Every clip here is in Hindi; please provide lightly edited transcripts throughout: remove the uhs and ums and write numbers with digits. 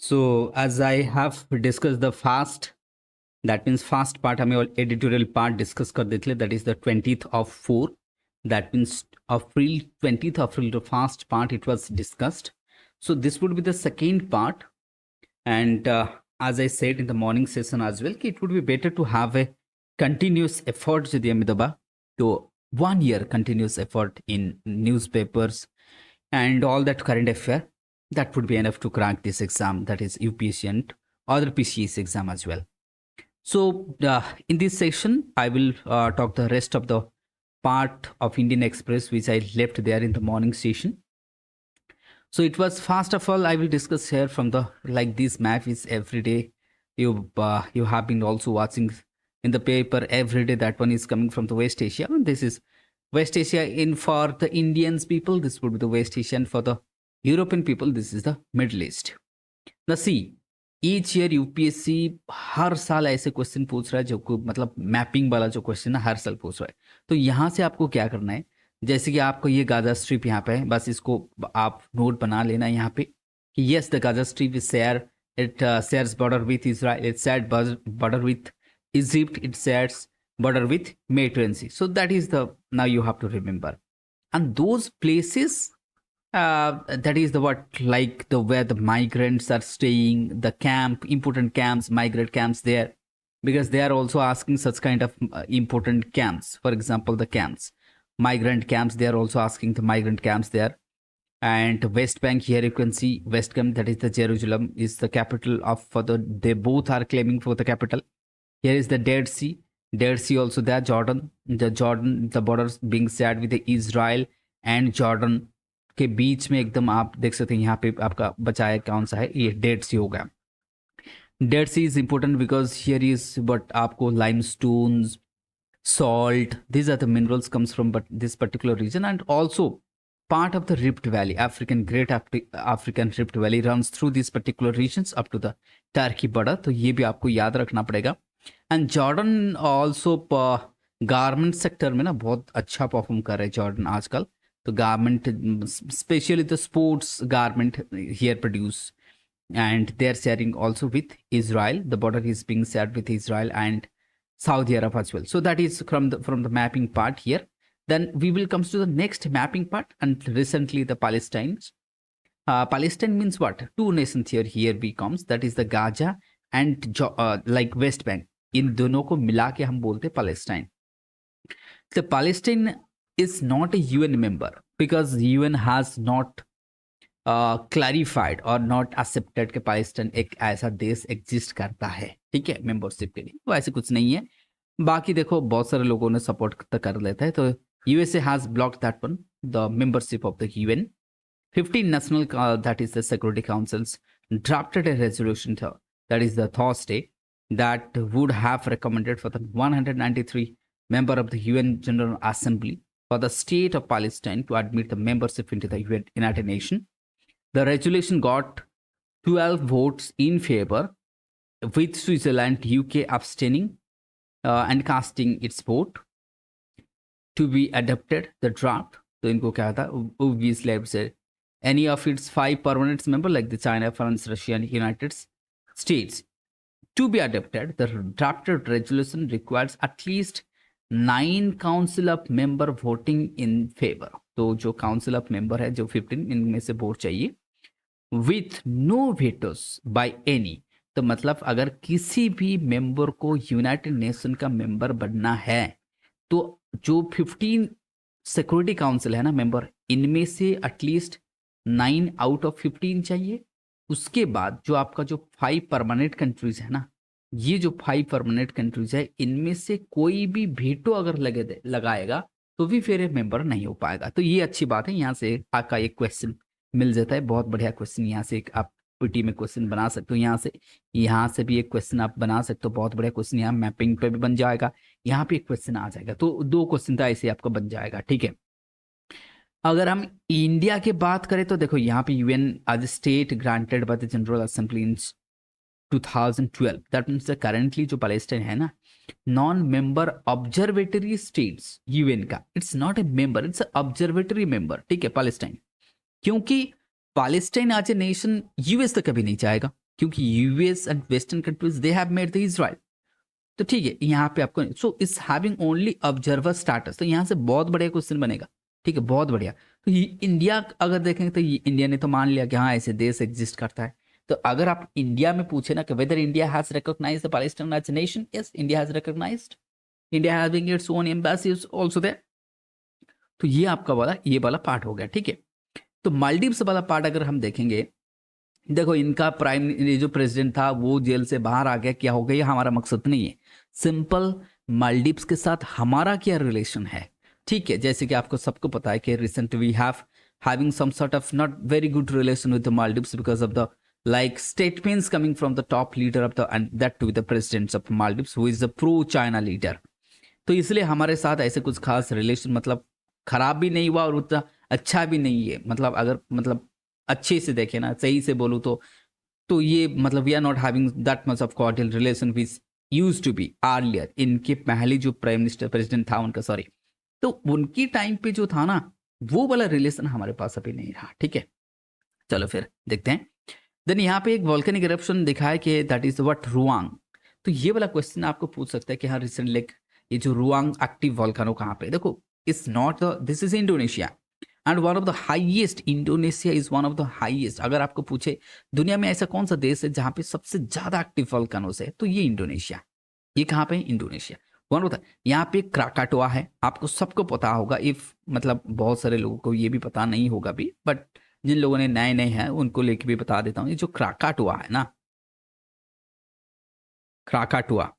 So as I have discussed the fast, that means fast part हमें editorial part discuss कर देते हैं, that is the 20th of 4, that means April 20th April the fast part it was discussed. So this would be the second part, and as I said in the morning session as well, it would be better to have a continuous effort যদি আমি দবা to 1 year continuous effort in newspapers and all that current affair, that would be enough to crack this exam, that is UPSC and other PCS exam as well. So in this section I will talk the rest of the part of Indian Express which I left there in the morning session. So it was, first of all I will discuss here from the, like, this map is every day you have been also watching in the paper every day. That one is coming from the West Asia, and this is West Asia. In for the Indians people, this would be the West Asia, and for the European people, this is the Middle East. Now see, each year UPSC हर साल ऐसे क्वेश्चन पूछ रहा है जो मतलब मैपिंग वाला जो क्वेश्चन है हर साल पूछ रहा है. तो यहाँ से आपको क्या करना है, जैसे कि आपको ये गाजा स्ट्रिप यहाँ पे है, बस इसको आप नोट बना लेना यहाँ पे कि yes the Gaza strip is share, it shares border with Israel, it share border with Egypt, it shares border with Mediterranean Sea. So that is the, now you have to remember. And those places, that is the what, like the where the migrants are staying, the camp, important camps, migrant camps there, because they are also asking such kind of important camps. For example, the camps, migrant camps, they are also asking the migrant camps there. And West Bank, here you can see West Bank, that is the Jerusalem, is the capital of, for the, they both are claiming for the capital. Here is the Dead Sea. Dead Sea also there. Jordan, the borders being shared with the Israel and Jordan के बीच में एकदम आप देख सकते हैं यहाँ पे आपका बचाया कौन सा है, ये डेड सी हो गया. Dead Sea is important because here is but आपको limestones, salt, these are the minerals comes from but this particular region. And also part of the Rift Valley, African Rift Valley runs through these particular regions up to the Turkey border. तो ये भी आपको याद रखना पड़ेगा. And Jordan also garment sector में ना बहुत अच्छा परफॉर्म कर रहे हैं जॉर्डन आजकल. तो garment, specially the sports garment here produce, and they are sharing also with Israel. The border is being shared with Israel and Saudi Arab as well. So that is from the mapping part here. Then we will comes to the next mapping part, and recently the Palestine. Palestine means what? Two nations here becomes, that is the Gaza and like West Bank. इन दोनों को मिला के हम बोलते हैं Palestine. The Palestine is not a UN member because UN has not clarified और नॉट एक्सेप्टेड कि पाकिस्तान एक ऐसा देश एग्जिस्ट करता है, ठीक है, मेंबरशिप के लिए. वो ऐसे कुछ नहीं है. बाकी देखो बहुत सारे लोगों ने सपोर्ट कर लेता है. तो USA has blocked that one, the membership of the UN. 15 national that is the Security Councils drafted a resolution that is the Thursday that would have recommended for the 193 member of the UN General Assembly for the state of Palestine to admit the membership into the United Nations. The resolution got 12 votes in favor, with Switzerland, UK abstaining and casting its vote to be adopted. The draft. तो इनको क्या था? Obviously, I would say any of its 5 permanent members like the China, France, Russia, and United States to be adopted. The drafted resolution requires at least 9 council of member voting in favor. तो जो council of member है जो 15 इनमें से वोट चाहिए. With no vetoes by any. तो मतलब अगर किसी भी मेंबर को यूनाइटेड नेशन का मेंबर बनना है तो जो 15 सिक्योरिटी काउंसिल है ना मेंबर, इनमें से एटलीस्ट 9 आउट ऑफ 15 चाहिए. उसके बाद जो आपका जो 5 परमानेंट कंट्रीज है ना, ये जो 5 परमानेंट कंट्रीज है इनमें से कोई भी वेटो अगर लगाएगा तो भी फिर मेंबर नहीं हो पाएगा. तो ये अच्छी बात है. यहाँ से आपका एक क्वेश्चन मिल जाता है, बहुत बढ़िया क्वेश्चन. यहाँ से एक आप पीटी में क्वेश्चन बना सकते हो. यहाँ से भी एक क्वेश्चन आप बना सकते हो, बहुत बढ़िया क्वेश्चन. यहाँ मैपिंग पे भी बन जाएगा, यहाँ पे एक क्वेश्चन आ जाएगा. तो 2 क्वेश्चन तो ऐसे आपका बन जाएगा, ठीक है. अगर हम इंडिया की बात करें तो देखो यहाँ पे UN as state granted by the general assembly in 2012. That means currently जो पैलेस्टाइन है ना, non member observatory states UN का. It's not a member, it's observatory member, ठीक है, पैलेस्टाइन. क्योंकि Palestine as a nation US तक कभी नहीं चाहेगा. क्योंकि US and western countries they have made the Israel. तो ठीक है, यहाँ पे आपको so is having only observer status, तो यहाँ से बहुत बढ़िया क्वेश्चन बनेगा। ठीक है, बहुत बढ़िया। तो ये इंडिया अगर देखेंगे तो ये इंडिया ने तो मान लिया कि हाँ ऐसे देश एग्जिस्ट करता है। तो अगर आप इंडिया में पूछे ना कि whether India has recognised the Palestine as a nation, yes India has recognised, India having its own embassy also there. तो ये आपका वाला ये वाला पार्ट हो गया। ठीक है, तो मालदीव्स वाला पार्ट अगर हम देखेंगे, देखो इनका प्राइम ये जो प्रेसिडेंट था वो जेल से बाहर आ गया, क्या हो गया, ये हमारा मकसद नहीं है। सिंपल, मालदीव्स के साथ हमारा क्या रिलेशन है। ठीक है, जैसे कि आपको सबको पता है कि recent we have having some sort of not very good relation with the Maldives because of the like statements coming from the top leader of the, and that to the president of Maldives who is a pro China leader। तो इसलिए हमारे साथ ऐसे कुछ खास रिलेशन मतलब खराब भी नहीं हुआ और उतना अच्छा भी नहीं है। मतलब अगर मतलब अच्छे से देखे ना, सही से बोलूँ तो ये मतलब we are not having that much of cordial relation which use to be earlier. इनके पहले जो प्राइम मिनिस्टर प्रेसिडेंट था उनका, सॉरी, तो उनकी टाइम पे जो था ना वो वाला रिलेशन हमारे पास अभी नहीं रहा। ठीक है, चलो फिर देखते हैं। देन यहाँ पे एक वॉल्केनिक इरप्शन दिखा है कि दैट इज व्हाट रुआंग। तो ये वाला क्वेश्चन आपको पूछ सकता है कि हाँ रिसेंट लेक ये जो रुआंग एक्टिव वॉल्केनो कहाँ पे, देखो it's not this is Indonesia and one of the highest, Indonesia is one of the highest. अगर आपको पूछे दुनिया में ऐसा कौन सा देश है जहाँ पे सबसे ज्यादा एक्टिव वॉल्केनोस है, तो ये इंडोनेशिया। ये कहाँ पे है, इंडोनेशिया। वन होता है यहाँ पे क्राकाटोआ है, आपको सबको पता होगा। इफ मतलब बहुत सारे लोगों को ये भी पता नहीं होगा भी, बट जिन लोगों ने नए नए हैं उनको लेके भी बता देता हूँ। ये जो क्राकाटोआ है ना, Krakatoa,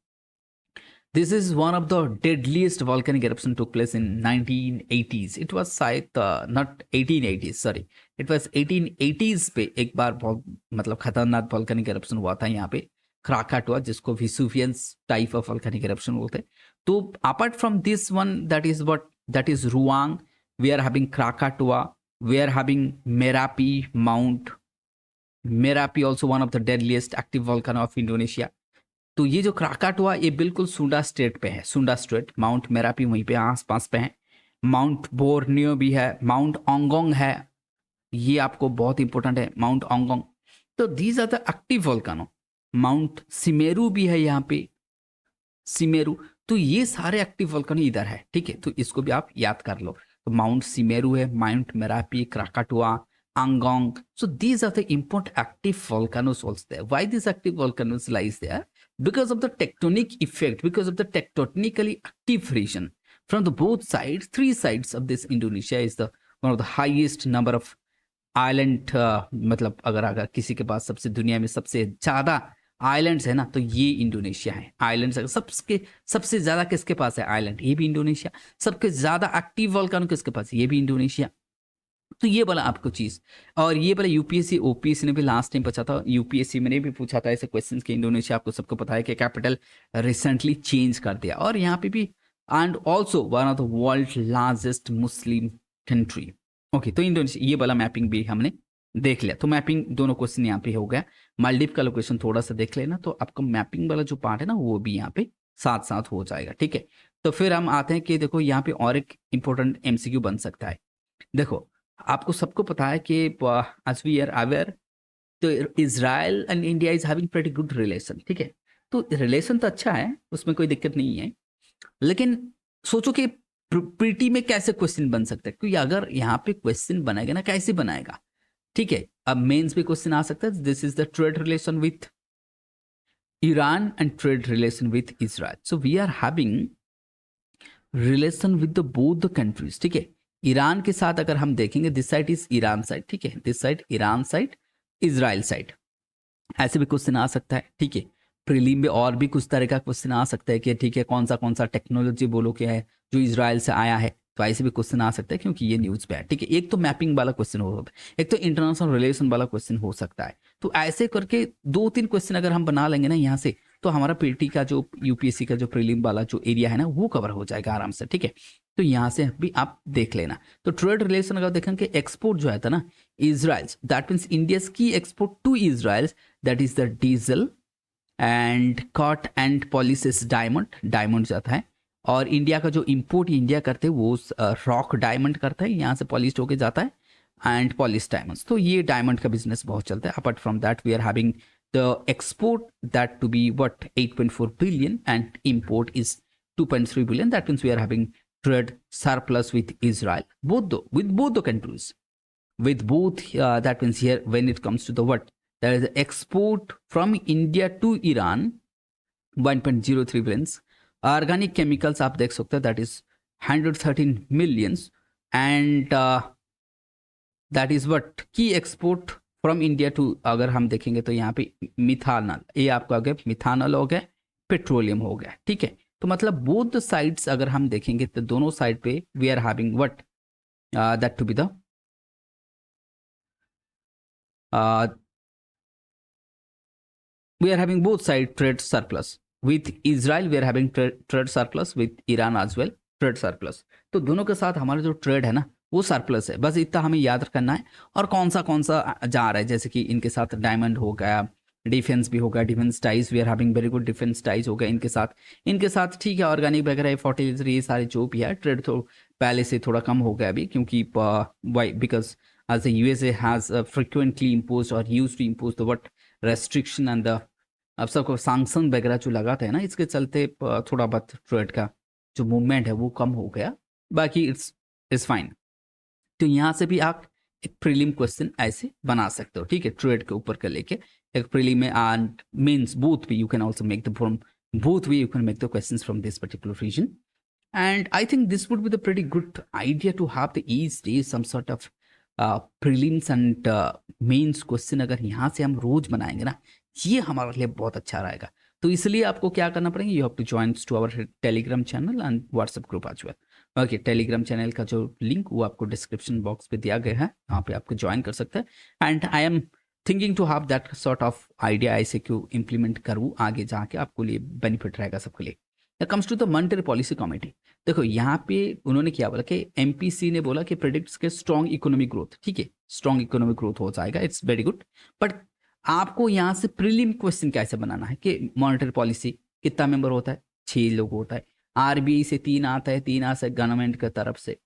this is one of the deadliest volcanic eruption took place in 1980s। it was शायद not 1880s, sorry, it was 1880s पे एक बार बहुत मतलब खतरनाक वॉल्केनिक eruption हुआ था यहाँ पे क्राकाटोआ, जिसको विसुवियंस टाइप ऑफ वॉल्केनिक eruption बोलते हैं। तो apart from this one that is रुआंग, we are having Krakatoa, we are having Merapi mount, Merapi also one of the deadliest active volcano of Indonesia। तो ये जो क्राकाटोआ ये बिल्कुल सुंडा स्टेट पे है, सुंडा स्टेट, माउंट मेरापी वहीं पे आस पास पे है, माउंट बोर्नियो भी है, माउंट ओंगोंग है, ये आपको बहुत इंपॉर्टेंट है माउंट ओंगोंग। तो these are the active volcano. Mount Semeru भी है यहाँ पे, सिमेरू। तो ये सारे एक्टिव वोल्केनो इधर है। ठीक है, तो इसको भी आप याद कर लो। तो माउंट सिमेरू है, mount Merapi, Krakatoa, Angong। So these are the important active volcanoes also there. Why these active volcanoes lies there? Because of the tectonic effect, because of the tectonically active region from the both sides, three sides of this Indonesia is the one of the highest number of island। मतलब अगर किसी के पास सबसे दुनिया में सबसे ज्यादा आइलैंड्स है ना, तो ये इंडोनेशिया है। आइलैंड्स सबके सबसे ज्यादा किसके पास है आइलैंड, ये भी इंडोनेशिया। सबसे ज्यादा एक्टिव वॉल्केनो किसके पास, ये भी इंडोनेशिया। तो ये वाला आपको चीज, और ये वाला यूपीएससी ओपीएससी ने भी लास्ट टाइम पूछा था, यूपीएससी में भी पूछा था ऐसे क्वेश्चंस के। इंडोनेशिया आपको सबको पता है कि कैपिटल रिसेंटली चेंज कर दिया, और यहाँ पे भी and also one of the world largest Muslim country. Okay, तो इंडोनेशिया ये वाला मैपिंग भी हमने देख लिया। तो मैपिंग दोनों क्वेश्चन यहाँ पे हो गया। मालदीव का लोकेशन थोड़ा सा देख लेना, तो आपका मैपिंग वाला जो पार्ट है ना वो भी यहाँ पे साथ साथ हो जाएगा। ठीक है, तो फिर हम आते हैं कि देखो यहाँ पे और एक इंपॉर्टेंट एमसीक्यू बन सकता है। देखो आपको सबको पता है कि एज वी आर अवेयर, तो Israel and India is having pretty good relation. ठीक है, तो रिलेशन तो अच्छा है, उसमें कोई दिक्कत नहीं है, लेकिन सोचो कि प्रीटी में कैसे क्वेश्चन बन सकता है, क्योंकि अगर यहाँ पे क्वेश्चन बनाएगा ना, कैसे बनाएगा। ठीक है, अब मेंस पे क्वेश्चन आ सकता है, this is the trade relation with Iran and trade relation with Israel. So we are having relation with the both the countries. ठीक है, ईरान के साथ अगर हम देखेंगे, this side is Iran side, ठीक है, this side Iran side, Israel side, ऐसे भी क्वेश्चन आ सकता है। ठीक है, प्रीलिम में और भी कुछ तरह का क्वेश्चन आ सकता है कि ठीक है कौन सा टेक्नोलॉजी बोलो क्या है जो इजराइल से आया है, तो ऐसे भी क्वेश्चन आ सकता है क्योंकि ये न्यूज पे है। ठीक है, एक तो मैपिंग वाला क्वेश्चन हो सकता है, एक तो इंटरनेशनल रिलेशन वाला क्वेश्चन हो सकता है। तो ऐसे करके 2-3 क्वेश्चन अगर हम बना लेंगे ना यहाँ से, तो हमारा पीटी का जो यूपीएससी का जो प्रीलिम वाला जो एरिया है ना वो कवर हो जाएगा आराम से। ठीक है, तो यहाँ से भी आप देख लेना। तो ट्रेड रिलेशन अगर देखेंगे, एक्सपोर्ट जो है था ना इजराइल, दैट मीन्स इंडिया की export to Israel, that is the diesel and cut and polished diamond जाता है। और इंडिया का जो इंपोर्ट इंडिया करते हैं वो रॉक डायमंड करता है, यहाँ से पॉलिश होके जाता है, एंड पॉलिश डायमंड्स। तो ये डायमंड का बिजनेस बहुत चलता है। Apart from that we are having the export that to be what 8.4 billion and import is 2.3 billion. That means we are having trade surplus with Israel, with both the countries, with both that means here when it comes to the what, there is export from India to Iran 1.03 billions. Organic chemicals आप देख सकते हैं that is 113 millions and that is what की एक्सपोर्ट फ्रॉम इंडिया टू, अगर हम देखेंगे तो यहाँ पे मिथानल, ये आपको आ गया मिथानल हो गया, पेट्रोलियम हो गया, ठीक है। तो मतलब बोथ साइड्स अगर हम देखेंगे तो दोनों साइड पे we are having what that to be the we are having both side trade surplus. With Israel we are having trade surplus, with Iran as well trade surplus. तो दोनों के साथ हमारा जो ट्रेड है ना वो सरप्लस है, बस इतना हमें याद रखना है। और कौन सा जा रहा है, जैसे कि इनके साथ डायमंड हो गया, डिफेंस भी होगा, defence ties we are having very good defence ties हो गया इनके साथ ठीक है। ऑर्गेनिक वगैरह फर्टिलाइजर ये सारे जो भी है ट्रेड तो पहले से थोड़ा कम हो गया अभी, क्योंकि why because as the USA has frequently imposed or used to impose the what restriction and the अब सबको सैंक्शन वगैरह जो लगाते हैं ना, इसके चलते थोड़ा बहुत ट्रेड का जो मूवमेंट है वो कम हो गया, बाकी इट्स फाइन। तो यहाँ से भी आप एक प्रीलिम क्वेश्चन ऐसे बना सकते हो, ठीक है, ट्रेड के ऊपर कर लेके एक प्रीलिम में and means both way you can also make the from both way you can make the questions from this particular region. And I think this would be the pretty good idea to have the each day some sort of prelims and mains question अगर यहाँ से हम रोज बनाएंगे ना, ये हमारे लिए बहुत अच्छा रहेगा। तो इसलिए आपको क्या करना पड़ेगा, you have to join to our Telegram channel and WhatsApp group as well. Okay, Telegram channel का जो लिंक वो आपको डिस्क्रिप्शन बॉक्स पे दिया गया है, वहाँ पे आपको ज्वाइन कर सकते हैं। And I am thinking to have that sort of idea, ऐसे क्यों इम्प्लीमेंट करूँ आगे जाके, आपको लिए बेनिफिट रहेगा सबके लिए। Comes to the monetary policy committee, देखो यहाँ पे उन्होंने क्या बोला कि एमपीसी ने बोला कि प्रेडिक्ट्स के स्ट्रॉन्ग इकोनॉमिक ग्रोथ, ठीक है, स्ट्रॉन्ग इकोनॉमिक ग्रोथ हो जाएगा, इट्स वेरी गुड। बट आपको यहाँ से प्रीलिम क्वेश्चन कैसे बनाना है कि मॉनेटरी पॉलिसी कितना मेंबर होता है, 6 लोग होता है, आरबीआई से 3 आता है, 3 आता है गवर्नमेंट की तरफ से,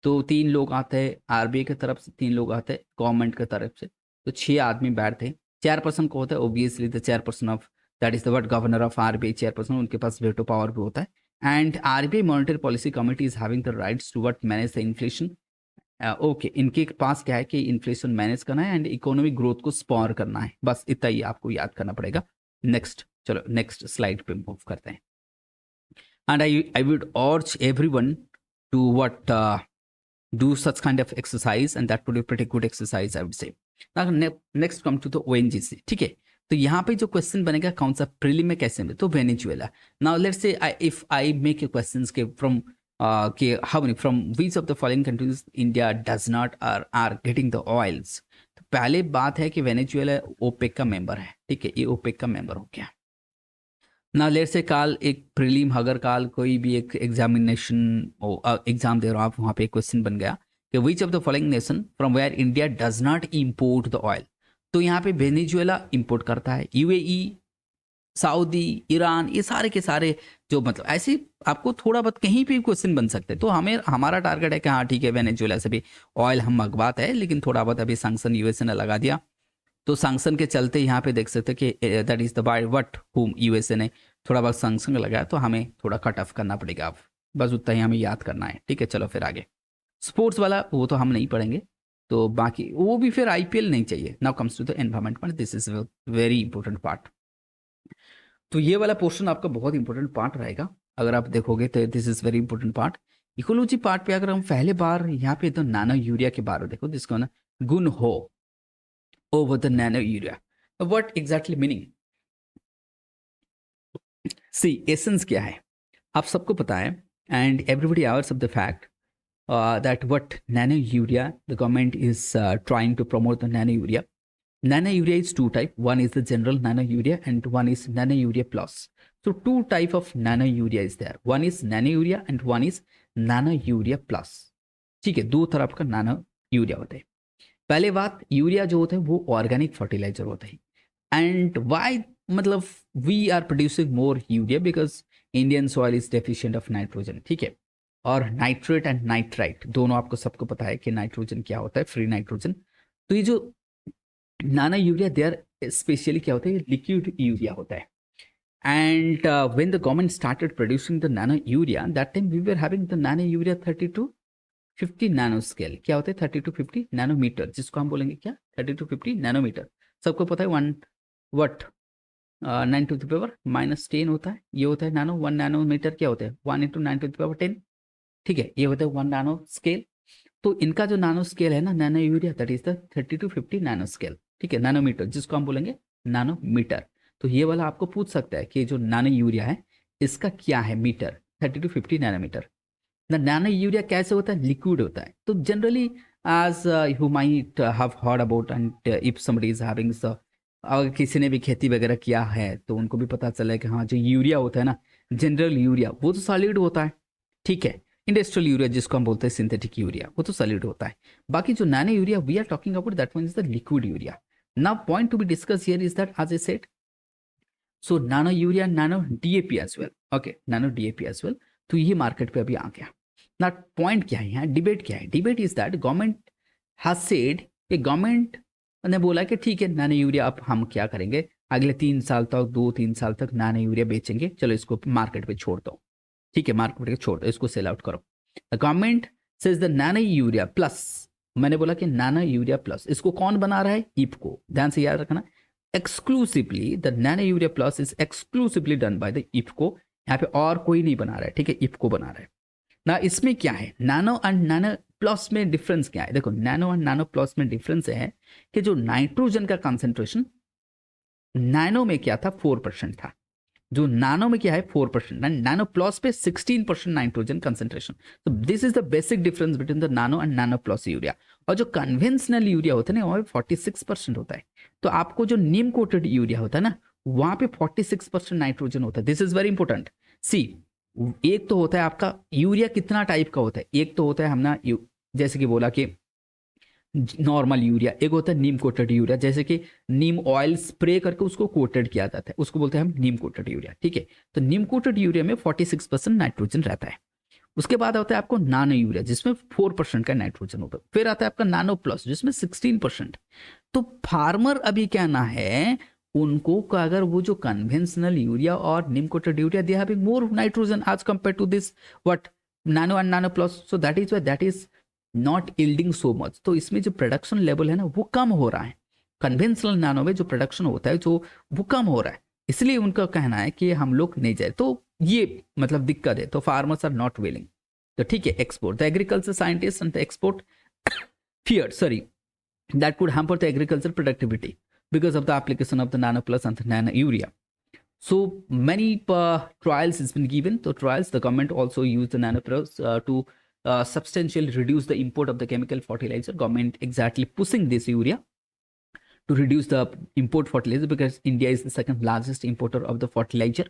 तो 3 लोग आते हैं आरबीआई की तरफ से, 3 लोग आते हैं गवर्नमेंट की तरफ से, तो 6 आदमी बैठते हैं। चेयरपर्सन को होता है obviously the chairperson of that is the word governor of RBI chairperson, उनके पास वेटो पावर भी होता है। And RBI monetary policy committee is having the rights to what manage the inflation. Okay, इनके पास क्या है कि इन्फ्लेशन मैनेज करना है एंड इकोनॉमिक ग्रोथ को स्पॉर करना है, बस इतना ही आपको याद करना पड़ेगा। नेक्स्ट, चलो नेक्स्ट स्लाइड पे मूव करते हैं। And I would urge everyone to what do such kind of exercise and that would be pretty good exercise I would say. Now next come to the ONGC, ठीक है। तो यहाँ पे जो क्वेश्चन बनेगा कौन सा प्रीलिम में कैसे में, तो Venezuela. Now let's say if I make a questions के फ्रॉम के how many from which of the following countries India does not are getting the oils, तो पहले बात है कि वेनेजुएला ओपेक का मेंबर है, ठीक है, ये ओपेक का मेंबर हो गया। ना लेट से काल एक प्रीलिम, अगर काल कोई भी एक एग्जामिनेशन एग्जाम दे रहा हूँ आप, वहाँ पे एक क्वेश्चन बन गया कि which of the following nation from where India does not import the oil, तो यहाँ पे वेनेजुएला इंपोर्ट करता है, यूएई, सऊदी, ईरान, ये सारे के सारे जो मतलब ऐसे आपको थोड़ा बहुत कहीं पे भी क्वेश्चन बन सकते हैं। तो हमारा टारगेट है कि हाँ ठीक है वेनेजुएला से भी ऑयल हम मंगवाते हैं, लेकिन थोड़ा बहुत अभी सैंक्शन यूएसए ने लगा दिया, तो सैंक्शन के चलते यहाँ पे देख सकते हैं कि that is the by what हुम यूएसए ने थोड़ा बहुत सैंक्शन लगाया, तो हमें थोड़ा कट ऑफ करना पड़ेगा। अब बस उतना ही हमें याद करना है, ठीक है। चलो फिर आगे स्पोर्ट्स वाला वो तो हम नहीं पढ़ेंगे, तो बाकी वो भी फिर आईपीएल नहीं चाहिए। Now comes to the environment, this is very important part. तो ये वाला पोर्शन आपका बहुत इंपॉर्टेंट पार्ट रहेगा, अगर आप देखोगे तो this is very important part. Ecology part पे अगर हम पहले बार यहाँ पे तो नैनो यूरिया के बारे में देखो, जिसको ना गुण हो over the nano urea. What exactly meaning? See, essence क्या है आप सबको पता है, and everybody aware of the fact that what nano urea, the government is trying to promote the nano urea. Nano urea is 2 type, one is the general nano urea and one is nano urea plus. So 2 type of nano urea is there, one is nano urea and one is nano urea plus, ठीक है, 2 तरह का nano urea होता है। पहले बात, यूरिया जो होता है वो ऑर्गेनिक फर्टिलाइजर होता है, एंड वाई मतलब we are producing more urea because Indian soil is deficient of nitrogen, ठीक है। और नाइट्रेट एंड नाइट्राइट दोनों आपको सबको पता है कि नाइट्रोजन क्या होता है, फ्री नाइट्रोजन। तो ये जो नानो यूरिया दे आर स्पेशली क्या होता है, लिक्विड यूरिया होता है. And when the government started producing the nano urea, that time we were having the nano urea 30 to 50 nano scale. क्या होता है 30 to 50 नैनोमीटर, जिसको हम बोलेंगे क्या 30 to 50 नैनोमीटर. सबको पता है 1 वट 9 to the power -10 होता है. ये होता है नैनो. 1 नैनोमीटर क्या होता है 1 into 9 to the power 10. ठीक है, ये होता है 1 नैनो स्केल. तो इनका जो नैनो स्केल है ना nano urea, that is the 30 to 50 nano scale. ठीक है, नैनोमीटर जिसको हम बोलेंगे नैनोमीटर. तो ये वाला आपको पूछ सकता है कि जो नैनो यूरिया है इसका क्या है metre, 30 to 50 nanometre. Nano urea कैसे होता है, लिक्विड होता है. तो generally as you might have heard about, and if somebody is having, अगर किसी ने भी खेती वगैरह किया है तो उनको भी पता चला है कि हाँ जो यूरिया होता है ना, जनरल यूरिया, वो तो सॉलिड होता है. ठीक है, इंडस्ट्रियल यूरिया जिसको हम बोलते हैं सिंथेटिक यूरिया, वो तो सॉलिड होता है. बाकी जो nano urea we are talking about, that one is the liquid urea. Now point to be discuss here is that as I said, so nano urea, nano DAP as well. Okay, nano DAP as well. तो ये मार्केट पे अभी आ गया. ना पॉइंट क्या है यहाँ, डिबेट क्या है, debate is that government has said, कि गवर्नमेंट ने बोला कि ठीक है नैनो यूरिया अब हम क्या करेंगे, अगले 3 साल तक, 2-3 साल तक नैनो यूरिया बेचेंगे, चलो इसको मार्केट पे छोड़ दो. ठीक है, मार्केट पे छोड़ दो, इसको सेल आउट करो. The government says the nano urea plus, मैंने बोला कि नैनो यूरिया प्लस, इसको कौन बना रहा है, इफको. ध्यान से याद रखना, exclusively the nano urea plus is exclusively done by the IFFCO. यहाँ पे और कोई नहीं बना रहा है. ठीक है, इफको बना रहा है ना. इसमें क्या है, नैनो एंड नैनो प्लस में डिफरेंस क्या है, देखो नैनो एंड नैनो प्लस में डिफरेंस है कि जो नाइट्रोजन का कंसेंट्रेशन नैनो में क्या था 4% था, जो नानो में क्या है 4%, नैनो प्लस पे 16% नाइट्रोजन कंसेंट्रेशन. तो this is the basic difference between the नानो एंड नैनो प्लस यूरिया. और जो कन्वेंशनल यूरिया होता है ना वहाँ पे 46% होता है. तो आपको जो नीम कोटेड यूरिया होता है ना वहाँ पे 46% नाइट्रोजन होता है. This is very important. See, एक तो होता है आपका यूरिया कितना टाइप का होता है, एक तो होता है हमने जैसे कि बोला कि नॉर्मल यूरिया, एक होता है नीम कोटेड यूरिया, जैसे कि नीम ऑयल स्प्रे करके उसको कोटेड किया जाता है, उसको बोलते हैं हम नीम कोटेड यूरिया. ठीक है, तो नीम कोटेड यूरिया में 46% नाइट्रोजन रहता है. उसके बाद आता है आपको नानो यूरिया जिसमें 4% का नाइट्रोजन होता है. फिर आता है आपका नानो प्लस जिसमें 16%. तो फार्मर अभी कहना है उनको का, अगर वो जो कन्वेंशनल यूरिया और neem coated urea they having more nitrogen as compare to this what nano and nano plus, so that is why that is not yielding so much. तो इसमें जो प्रोडक्शन लेवल है ना वो कम हो रहा है. कन्वेंशनल नानो में जो प्रोडक्शन होता है जो वो कम हो रहा है, इसलिए उनका कहना है कि हम लोग नहीं जाए. तो ये मतलब दिक्कत है. तो फार्मर्स आर नॉट विलिंग. तो ठीक है, export the agriculture scientist and the export feared, sorry, that could hamper the agricultural productivity because of the application of the nano plus and the nano urea. So many trials has been given. So trials, the government also used the nano plus to substantially reduce the import of the chemical fertilizer. Government exactly pushing this urea to reduce the import fertilizer because India is the second largest importer of the fertilizer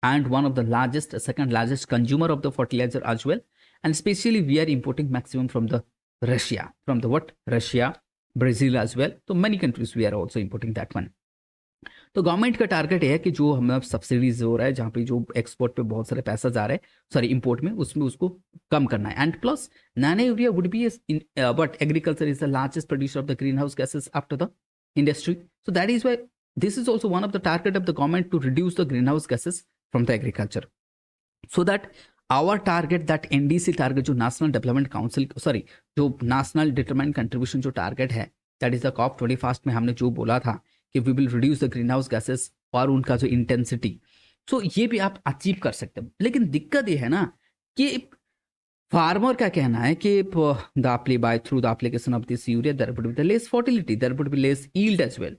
and one of the largest, second largest consumer of the fertilizer as well. And especially we are importing maximum from the Russia, from the what? Russia, Brazil as well. So many countries we are also importing that one. तो गवर्नमेंट का टारगेट है कि जो हमें सब्सिडीज हो रहा है, जहाँ पे जो एक्सपोर्ट पे बहुत सारे पैसा जा रहा है, सॉरी इंपोर्ट में, उसमें उसको कम करना है. And plus nano urea would be but agriculture is the largest producer of the green house gases after the industry. So that is why this is also one of the target of the government to reduce the greenhouse gases from the agriculture, so that our target, that NDC target, जो national development council, sorry, जो national determined contribution जो target है, that is the COP21 में हमने जो बोला था कि we will reduce the greenhouse gases और उनका जो intensity, so ये भी आप अचीव कर सकते हैं. लेकिन दिक्कत ये है ना कि फार्मर का कहना है कि by through the application of this urea there would be the less fertility, there would be less yield as well.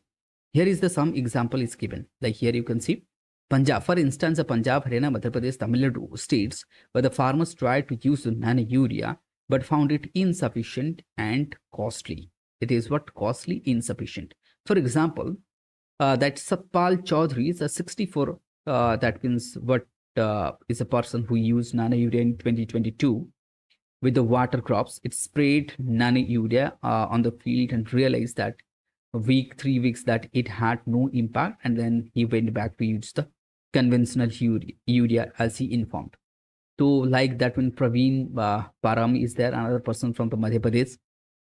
Here is the some example is given. Like here you can see Punjab, for instance, Punjab, Haryana, Madhya Pradesh, Tamil Nadu states where the farmers tried to use the nano urea but found it insufficient and costly. It is what? Costly, insufficient. For example, that Satpal Chaudhary is a 64, that means what is a person who used nano urea in 2022 with the water crops. It sprayed nano urea on the field and realized that 3 weeks that it had no impact, and then he went back to use the conventional urea as he informed. So like that when Praveen Param is there, another person from the Madhya Pradesh,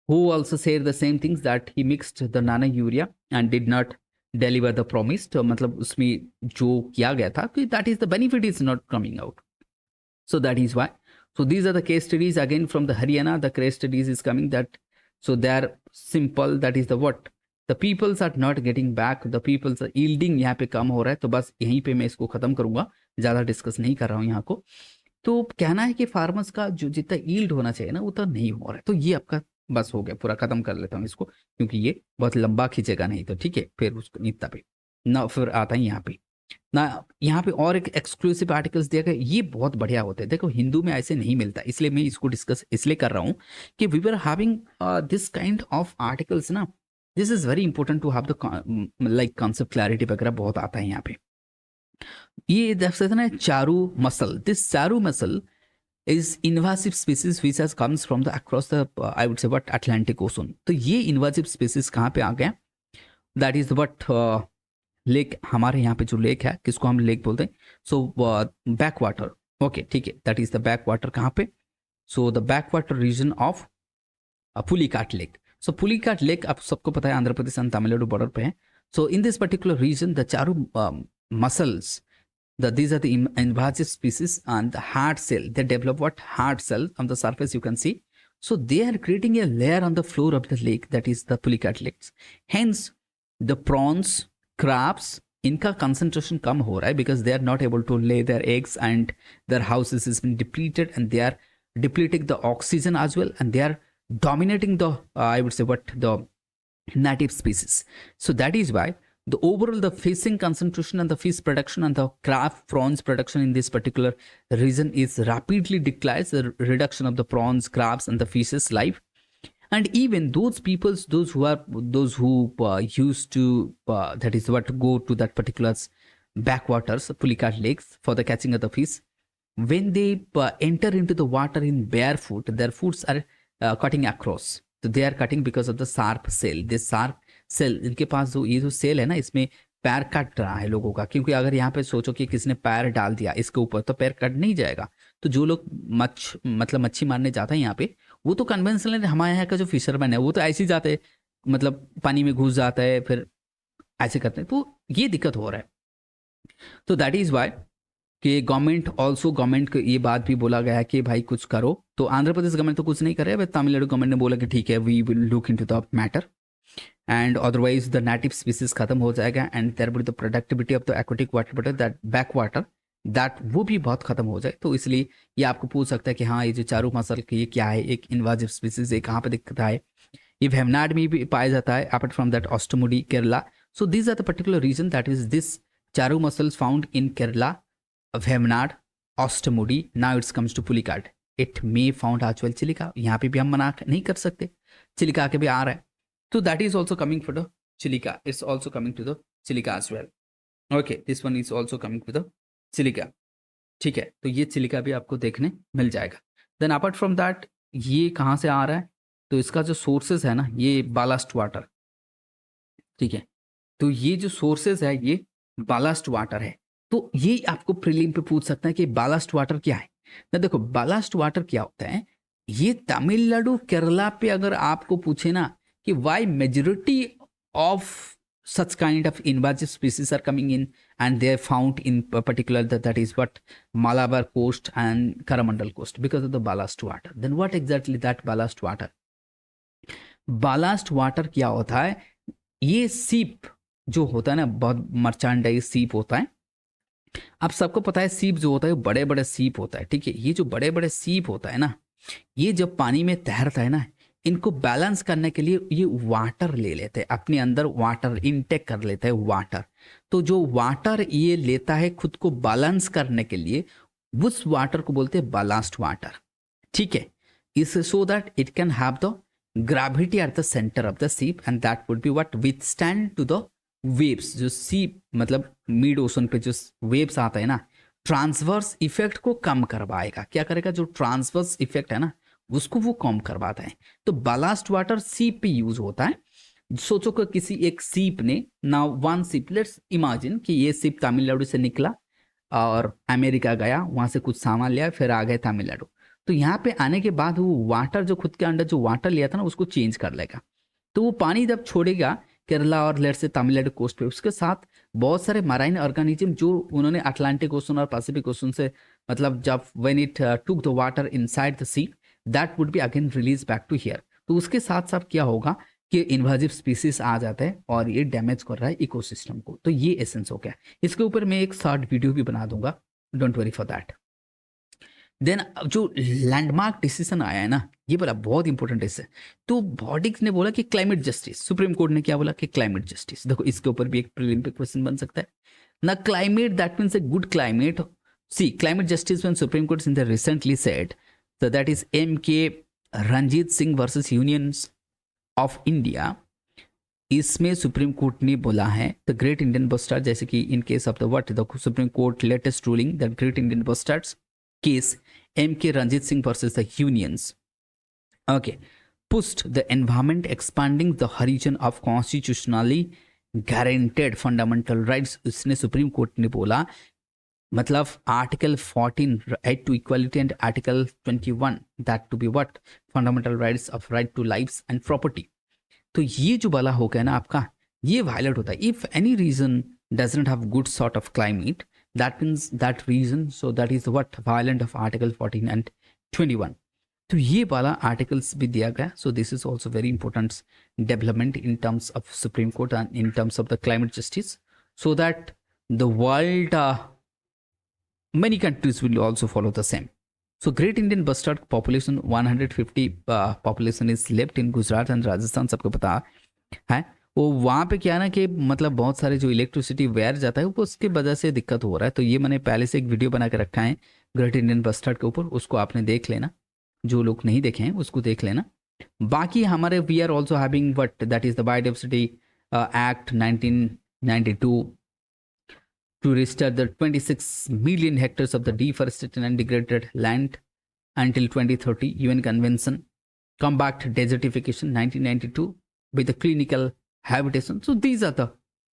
who also said the same things, that he mixed the nano urea and did not deliver the promised, मतलब उसमें जो किया गया था कि that is the benefit is not coming out. So that is why. So these are the case studies again from the Haryana. The case studies is coming that, so they are simple. That is the what the peoples are not getting back. The peoples are yielding यहाँ पे कम हो रहा है. तो बस यहीं पे मैं इसको खत्म करूंगा, ज़्यादा डिस्कस नहीं कर रहा हूँ यहाँ को. तो कहना है कि फार्मर्स का जो जितना यील्ड होना चाहिए ना उतना नहीं हो रहा है. तो ये आपका बस हो गया, पूरा खत्म कर लेता हूँ इसको, क्योंकि ये बहुत लंबा खींचेगा नहीं. तो ठीक है, फिर उसको इतना पे ना फिर आता है यहाँ पे ना. यहाँ पे और एक एक्सक्लूसिव आर्टिकल्स दिया गया, ये बहुत बढ़िया होते हैं. देखो हिंदू में ऐसे नहीं मिलता, इसलिए मैं इसको डिस्कस इसलिए कर रहा हूँ कि we were having this kind of articles ना. This is very important to have the like concept clarity वगैरह बहुत आता है यहाँ पे. ये देख सकते हैं ना, Charu muscle. This Charu muscle is invasive species which has comes from the across the I would say what Atlantic Ocean. तो ये invasive species कहाँ पे आ गया? That is what लेक, हमारे यहाँ पे जो लेक है किसको हम लेक बोलते हैं? So back water. ओके ठीक है, that is the back water. कहाँ पे? So the back water region of Pulicat lake. So Pulicat lake आप सबको पता है आंध्र प्रदेश एंड तमिलनाडु बॉर्डर पे है. So in this particular region the charru mussels, these are the invasive species, and the hard cell, they develop what hard cell on the surface you can see. So they are creating a layer on the floor of the lake, that is the pulicat lakes. Hence the prawns, crabs, इनका concentration कम हो रहा है because they are not able to lay their eggs and their houses has been depleted, and they are depleting the oxygen as well, and they are dominating the I would say what the native species. So that is why the overall the fishing concentration and the fish production and the crab prawns production in this particular region is rapidly declines. The reduction of the prawns, crabs and the fishes life. And even those peoples, those who used to that is what go to that particular backwaters, Pulicat lakes for the catching of the fish, when they enter into the water in barefoot, their foots are cutting across. So they are cutting because of the sharp cell. This sharp cell, इनके पास जो ये जो सेल है ना, इसमें पैर कट रहा है लोगों का. क्योंकि अगर यहाँ पे सोचो कि किसने पैर डाल दिया इसके ऊपर तो पैर कट नहीं जाएगा. तो जो लोग मच्छी मारने जाते हैं यहाँ पे, वो तो कन्वेंशनल हमारे यहाँ का जो फिशरमैन है वो तो ऐसे ही जाते हैं, मतलब पानी में घुस जाता है फिर ऐसे करते हैं. तो ये दिक्कत हो रहा है. तो दैट इज वाई कि गवर्नमेंट को ये बात भी बोला गया है कि भाई कुछ करो. तो आंध्र प्रदेश गवर्नमेंट तो कुछ नहीं कर रहा है, तमिलनाडु गवर्नमेंट ने बोला कि ठीक है we will look into the matter, and otherwise the native species खत्म हो जाएगा, and there will be the productivity of the aquatic water, that back water, that वो भी बहुत खत्म हो जाए. तो इसलिए ये आपको पूछ सकता है कि हाँ ये जो चारू मसल ये क्या है, एक इन्वाजिव स्पीसीज है, कहाँ पे दिखता है? ये वेमनाड में भी पाया जाता है, apart from that Ashtamudi Kerala. So this are the particular region that is this charru mussels found in Kerala, Vembanad, Ashtamudi. Now it's comes to Pulicat. It may found as well Chilika. यहाँ पे भी हम मना नहीं कर सकते, चिलिका के भी आ रहा है. So that is also coming for the Chilica. It's also coming to the Chilica as well. Okay, this one is also coming to the Chilica. ठीक है, तो ये चिलिका भी आपको देखने मिल जाएगा. देन अपार्ट फ्रॉम दैट ये कहाँ से आ रहा है? तो इसका जो सोर्सेज है ना, ये बालास्ट वाटर. ठीक है, तो ये जो सोर्सेज है ये बालास्ट वाटर है. तो ये आपको प्रीलिम पे पूछ सकता है कि बालास्ट वाटर क्या है ना. देखो बालास्ट वाटर क्या होता है, ये तमिलनाडु केरला पे अगर आपको पूछे ना कि why majority of such kind of invasive species are coming in and they are found in particular that is what Malabar coast and Coromandel coast because of the ballast water. Then what exactly that ballast water? Ballast water क्या होता है? ये सीप जो होता है ना, बहुत मर्चेंडाइज सीप होता है. आप सबको पता है सीप जो होता है बड़े बड़े सीप होता है. ठीक है, ये जो बड़े बड़े सीप होता है ना, ये जब पानी में तैरता है ना, इनको बैलेंस करने के लिए ये वाटर ले लेते हैं अपने अंदर, वाटर इनटेक कर लेते हैं वाटर. तो जो वाटर ये लेता है खुद को बैलेंस करने के लिए, उस वाटर को बोलते हैं बालास्ट वाटर. ठीक है, इस so that it can have the gravity at the centre of the सीप and that would be what withstand to the waves. जो सीप मतलब मिड ओशन पे जो वेव्स आता है ना, ट्रांसवर्स इफेक्ट को कम करवाएगा. क्या करेगा? जो ट्रांसवर्स इफेक्ट है ना उसको वो कम करवाता है. तो बालास्ट वाटर सीप पे यूज होता है. सोचो कि किसी एक सीप ने, नाउ वन सीप, लेट्स इमेजिन कि ये सीप तमिलनाडु से निकला और अमेरिका गया, वहां से कुछ सामान लिया, फिर आ गए तमिलनाडु. तो यहाँ पे आने के बाद वो वाटर जो खुद के अंदर जो वाटर लिया था ना उसको चेंज कर लेगा. तो वो पानी जब छोड़ेगा केरला और लेट से तमिलनाडु कोस्ट पे, उसके साथ बहुत सारे मराइन ऑर्गेनिज्म जो उन्होंने अटलांटिक ओशन और पैसिफिक ओशन से, मतलब जब when it took the water inside the sea, that would be again release back to here. तो उसके साथ साथ क्या होगा कि इन्वाजिव स्पीसीज आ जाते हैं और ये डैमेज कर रहा है इकोसिस्टम को। तो ये एसेंस हो गया। इसके ऊपर मैं एक शॉर्ट वीडियो भी बना दूंगा, don't worry for that. Then जो लैंडमार्क डिसीजन आया है ना, ये बोला बहुत इंपॉर्टेंट है। तो बॉडिक्स ने बोला कि क्लाइमेट जस्टिस, सुप्रीम कोर्ट ने क्या बोला कि क्लाइमेट जस्टिस। देखो इसके ऊपर भी एक प्रीलिम पे क्वेश्चन बन सकता है ना। Climate that means a good climate, see climate justice when Supreme Court in the recently said, so that is MK Ranjit Singh versus unions of India. इसमें सुप्रीम कोर्ट ने बोला है द ग्रेट इंडियन बस्टर्ड, जैसे कि in case of the what the Supreme Court latest ruling that great Indian bustards case MK Ranjit Singh versus the unions, okay, pushed the environment expanding the horizon of constitutionally guaranteed fundamental rights। उसने सुप्रीम कोर्ट ने बोला, मतलब article 14 right to equality and article 21 that to be what fundamental rights of right to lifes and property. तो ये जो वाला हो गया ना आपका, ये वायलेट होता है if any region doesn't have good sort of climate, that means that region, so that is what violent of article 14 and 21। तो ये वाला आर्टिकल्स भी दिया गया। So this is also very important development in terms of supreme court and in terms of the climate justice, so that the world many countries will also follow the same. So great Indian bustard population 150 population is left in Gujarat and Rajasthan, सबको पता है। वो वहाँ पे क्या है ना कि मतलब बहुत सारे जो इलेक्ट्रिसिटी वायर जाता है वो उसकी वजह से दिक्कत हो रहा है। तो ये मैंने पहले से एक वीडियो बना के रखा है ग्रेट इंडियन बस्टर्ड के ऊपर, उसको आपने देख लेना, जो लोग नहीं देखे हैं उसको देख लेना। बाकी हमारे we are also having what that is the biodiversity act 1992 to restore the 26 million hectares of the deforested and degraded land until 2030, UN Convention, combat desertification 1992 with the clinical habitation. So these are the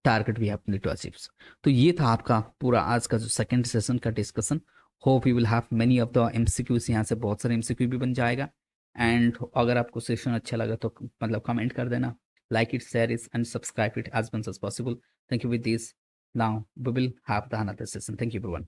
target we have to achieve. तो ये था आपका पूरा आज का जो सेकंड सेशन का discussion. Hope you will have many of the MCQs, यहाँ से बहुत सारे MCQ भी बन जाएगा। एंड अगर आपको सेशन अच्छा लगा तो मतलब कमेंट कर देना, like it, share it and subscribe it as much as possible. Thank you with this. Now we will have the another session. Thank you everyone.